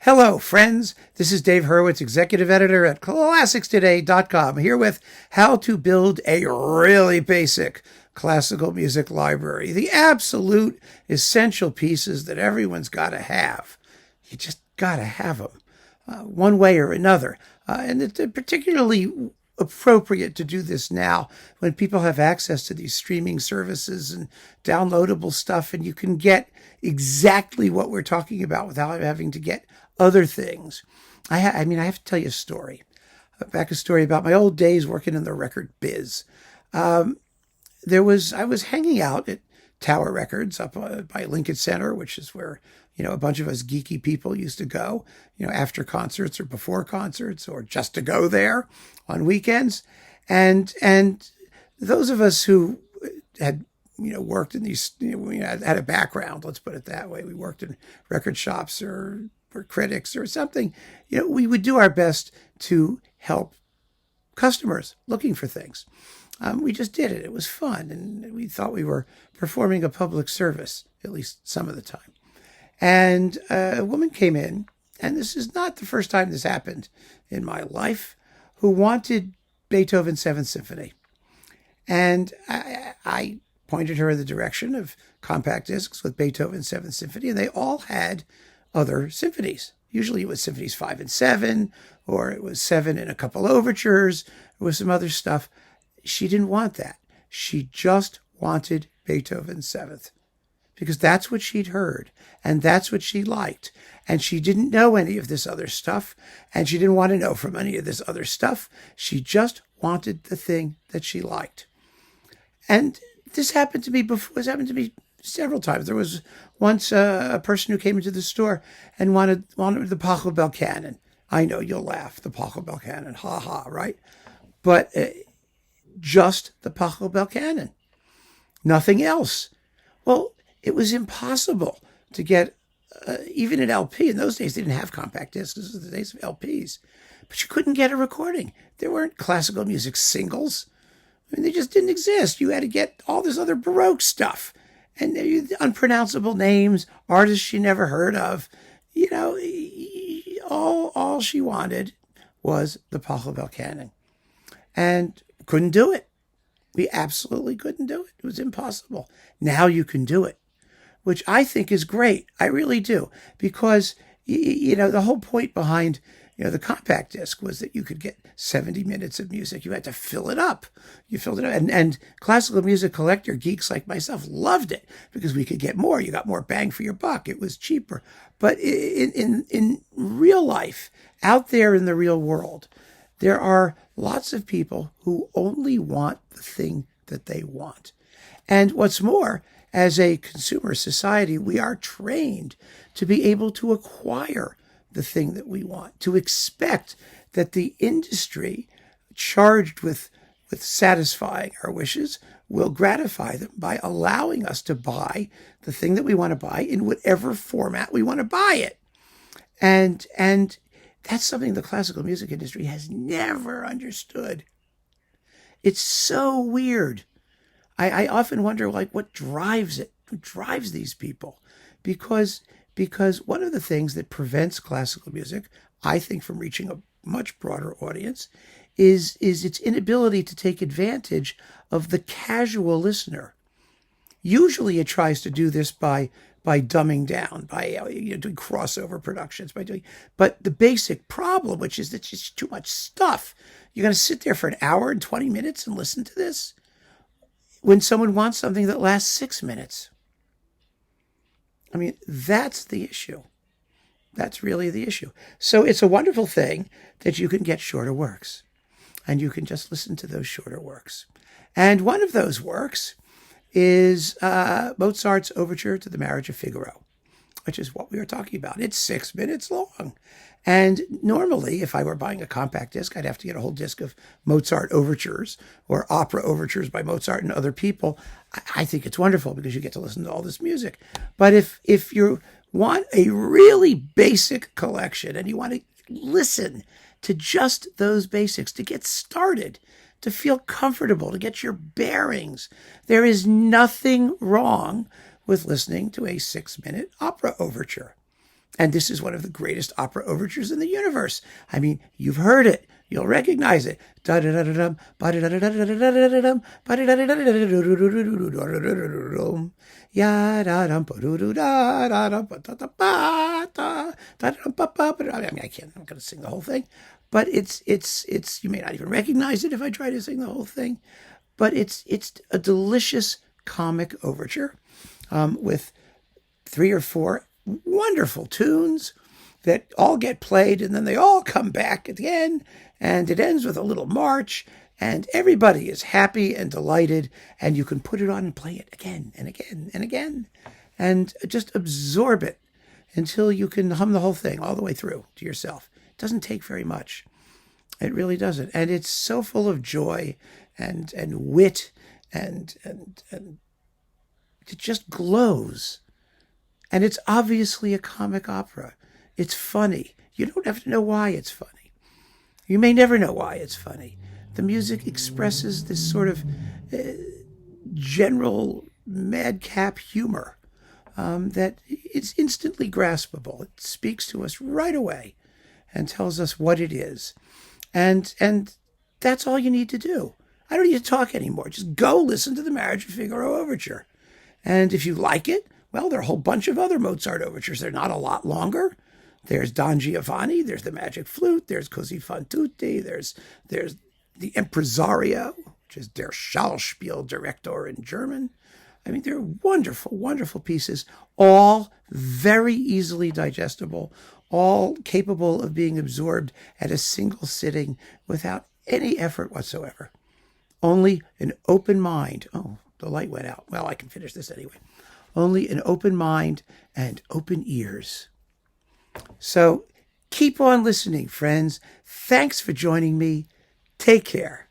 Hello, friends. This is Dave Hurwitz, executive editor at ClassicsToday.com, here with how to build a really basic classical music library. The absolute essential pieces that everyone's got to have. You just got to have them one way or another. And it's particularly appropriate to do this now when people have access to these streaming services and downloadable stuff, and you can get exactly what we're talking about without having to get other things. I have to tell you a story. A story about my old days working in the record biz. I was hanging out at Tower Records up by Lincoln Center, which is where, a bunch of us geeky people used to go, after concerts or before concerts or just to go there on weekends. And those of us who had, worked in these, we had a background, let's put it that way. We worked in record shops or critics or something, we would do our best to help customers looking for things. We just did it. It was fun. And we thought we were performing a public service, at least some of the time. And a woman came in, and this is not the first time this happened in my life, who wanted Beethoven's Seventh Symphony. And I pointed her in the direction of compact discs with Beethoven's Seventh Symphony, and they all had other symphonies. Usually it was symphonies 5 and 7, or it was 7 and a couple overtures, or with some other stuff. She didn't want that. She just wanted Beethoven's Seventh, because that's what she'd heard, and that's what she liked. And she didn't know any of this other stuff, and she didn't want to know from any of this other stuff. She just wanted the thing that she liked. And this happened to me before. This happened to me several times. There was once a person who came into the store and wanted the Pachelbel canon. I know you'll laugh, the Pachelbel canon, ha ha, right? But just the Pachelbel canon, nothing else. Well, it was impossible to get even an LP. In those days, they didn't have compact discs. This was the days of LPs. But you couldn't get a recording. There weren't classical music singles. They just didn't exist. You had to get all this other Baroque stuff. And unpronounceable names, artists she never heard of. All she wanted was the Pachelbel canon. And couldn't do it. We absolutely couldn't do it. It was impossible. Now you can do it, which I think is great. I really do. Because, the whole point behind, the compact disc was that you could get 70 minutes of music. You had to fill it up. You filled it up. And classical music collector geeks like myself loved it because we could get more. You got more bang for your buck. It was cheaper. But in real life, out there in the real world, there are lots of people who only want the thing that they want. And what's more, as a consumer society, we are trained to be able to acquire the thing that we want, to expect that the industry charged with satisfying our wishes will gratify them by allowing us to buy the thing that we want to buy in whatever format we want to buy it. And that's something the classical music industry has never understood. It's so weird. I often wonder, what drives it? What drives these people? Because one of the things that prevents classical music, I think, from reaching a much broader audience is its inability to take advantage of the casual listener. Usually it tries to do this by dumbing down, by doing crossover productions, but the basic problem, which is that it's just too much stuff. You're going to sit there for an hour and 20 minutes and listen to this when someone wants something that lasts 6 minutes. That's the issue. That's really the issue. So it's a wonderful thing that you can get shorter works, and you can just listen to those shorter works. And one of those works is Mozart's Overture to the Marriage of Figaro, which is what we were talking about. It's 6 minutes long. And normally, if I were buying a compact disc, I'd have to get a whole disc of Mozart overtures or opera overtures by Mozart and other people. I think it's wonderful because you get to listen to all this music. But if you want a really basic collection and you want to listen to just those basics, to get started, to feel comfortable, to get your bearings, there is nothing wrong with listening to a 6-minute opera overture. And this is one of the greatest opera overtures in the universe. I mean, you've heard it. You'll recognize it. I'm going to sing the whole thing, but it's. You may not even recognize it if I try to sing the whole thing, but it's a delicious comic overture, with 3 or 4 wonderful tunes that all get played, and then they all come back at the end, and it ends with a little march, and everybody is happy and delighted, and you can put it on and play it again and again and again, and just absorb it until you can hum the whole thing all the way through to yourself. It doesn't take very much. It really doesn't. And it's so full of joy and wit, and it just glows. And it's obviously a comic opera. It's funny. You don't have to know why it's funny. You may never know why it's funny. The music expresses this sort of general madcap humor that is instantly graspable. It speaks to us right away and tells us what it is. And that's all you need to do. I don't need to talk anymore. Just go listen to the Marriage of Figaro Overture. And if you like it, well, there are a whole bunch of other Mozart overtures. They're not a lot longer. There's Don Giovanni. There's the Magic Flute. There's Così fan tutti. There's the Impresario, which is Der Schauspieldirektor in German. I mean, they're wonderful, wonderful pieces, all very easily digestible, all capable of being absorbed at a single sitting without any effort whatsoever. Only an open mind. Oh, the light went out. Well, I can finish this anyway. Only an open mind and open ears. So keep on listening, friends. Thanks for joining me. Take care.